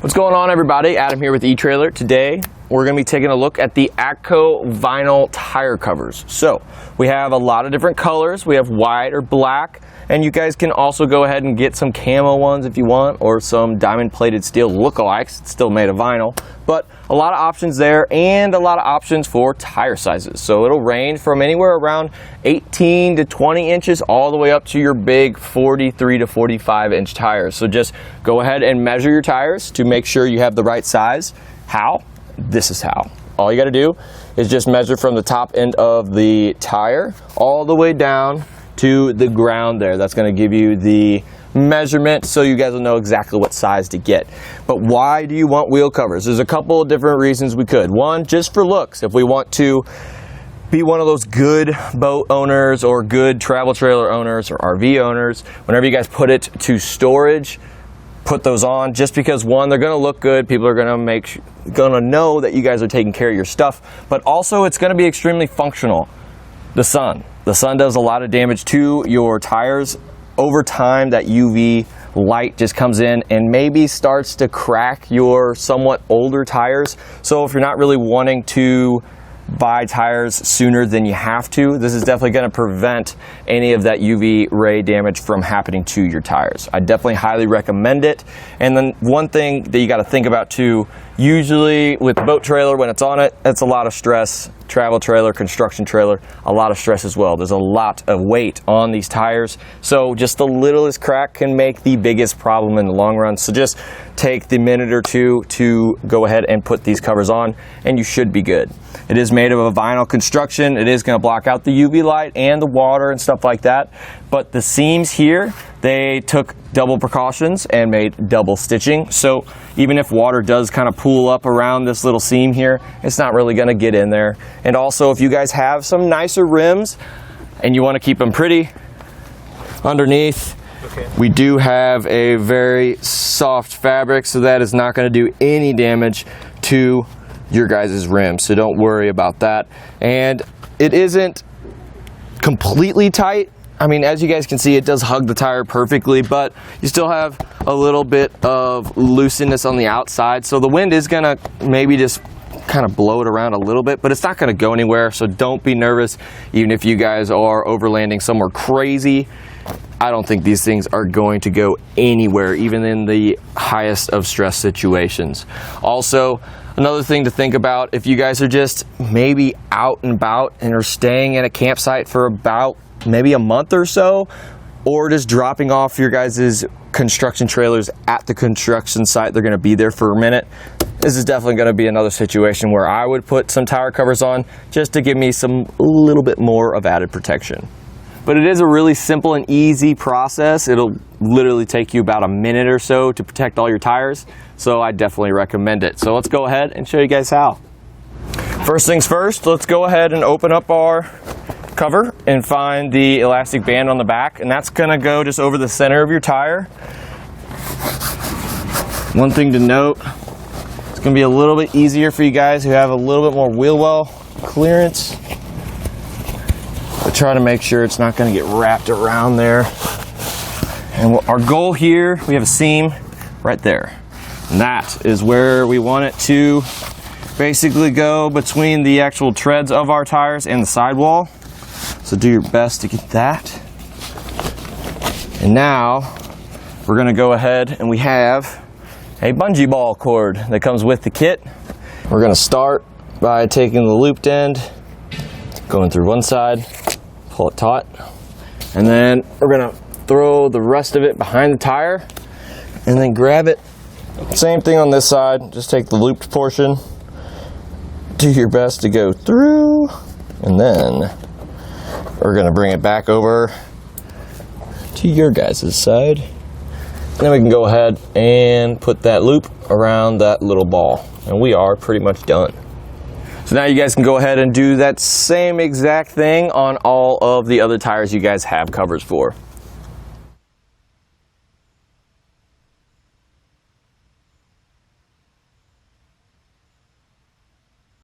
What's going on, everybody? Adam here with eTrailer. Today we're going to be taking a look at the ADCO vinyl tire covers. So we have a lot of different colors. We have white or black, and you guys can also go ahead and get some camo ones if you want, or some diamond plated steel lookalikes. It's still made of vinyl, but a lot of options there and a lot of options for tire sizes. So it'll range from anywhere around 18 to 20 inches all the way up to your big 43 to 45 inch tires. So just go ahead and measure your tires to make sure you have the right size. How? This is how. All you got to do is just measure from the top end of the tire all the way down to the ground there. That's going to give you the measurement so you guys will know exactly what size to get. But why do you want wheel covers? There's a couple of different reasons we could. One, just for looks. If we want to be one of those good boat owners or good travel trailer owners or RV owners, whenever you guys put it to storage, put those on, just because one, they're going to look good. People are going to know that you guys are taking care of your stuff, but also it's going to be extremely functional. The sun does a lot of damage to your tires. Over time, that UV light just comes in and maybe starts to crack your somewhat older tires. So if you're not really wanting to buy tires sooner than you have to, this is definitely going to prevent any of that UV ray damage from happening to your tires. I definitely highly recommend it. And then one thing that you got to think about too, usually with boat trailer, when it's on it, it's a lot of stress. Travel trailer, construction trailer, a lot of stress as well. There's a lot of weight on these tires, so just the littlest crack can make the biggest problem in the long run. So just take the minute or two to go ahead and put these covers on, and you should be good. It is made of a vinyl construction. It is going to block out the UV light and the water and stuff like that, but the seams here, they took double precautions and made double stitching. So even if water does kind of pool up around this little seam here, it's not really going to get in there. And also, if you guys have some nicer rims and you want to keep them pretty, underneath, we do have a very soft fabric, so that is not going to do any damage to your guys' rims. So don't worry about that. And it isn't completely tight. I mean, as you guys can see, it does hug the tire perfectly, but you still have a little bit of looseness on the outside. So the wind is gonna maybe just kind of blow it around a little bit, but it's not gonna go anywhere. So don't be nervous. Even if you guys are overlanding somewhere crazy, I don't think these things are going to go anywhere, even in the highest of stress situations. Also, another thing to think about, if you guys are just maybe out and about and are staying at a campsite for about maybe a month or so, or just dropping off your guys' construction trailers at the construction site, they're going to be there for a minute. This is definitely going to be another situation where I would put some tire covers on just to give me a little bit more of added protection. But it is a really simple and easy process. It'll literally take you about a minute or so to protect all your tires, so I definitely recommend it. So let's go ahead and show you guys how. First things first, let's go ahead and open up our cover and find the elastic band on the back, and that's going to go just over the center of your tire. One thing to note, it's going to be a little bit easier for you guys who have a little bit more wheel well clearance, but try to make sure it's not going to get wrapped around there. And our goal here, we have a seam right there, and that is where we want it to basically go between the actual treads of our tires and the sidewall. So do your best to get that. And now we're going to go ahead, and we have a bungee ball cord that comes with the kit. We're going to start by taking the looped end, going through one side, pull it taut, and then we're going to throw the rest of it behind the tire and then grab it. Same thing on this side, just take the looped portion, do your best to go through, and then we're going to bring it back over to your guys' side. And then we can go ahead and put that loop around that little ball. And we are pretty much done. So now you guys can go ahead and do that same exact thing on all of the other tires you guys have covers for.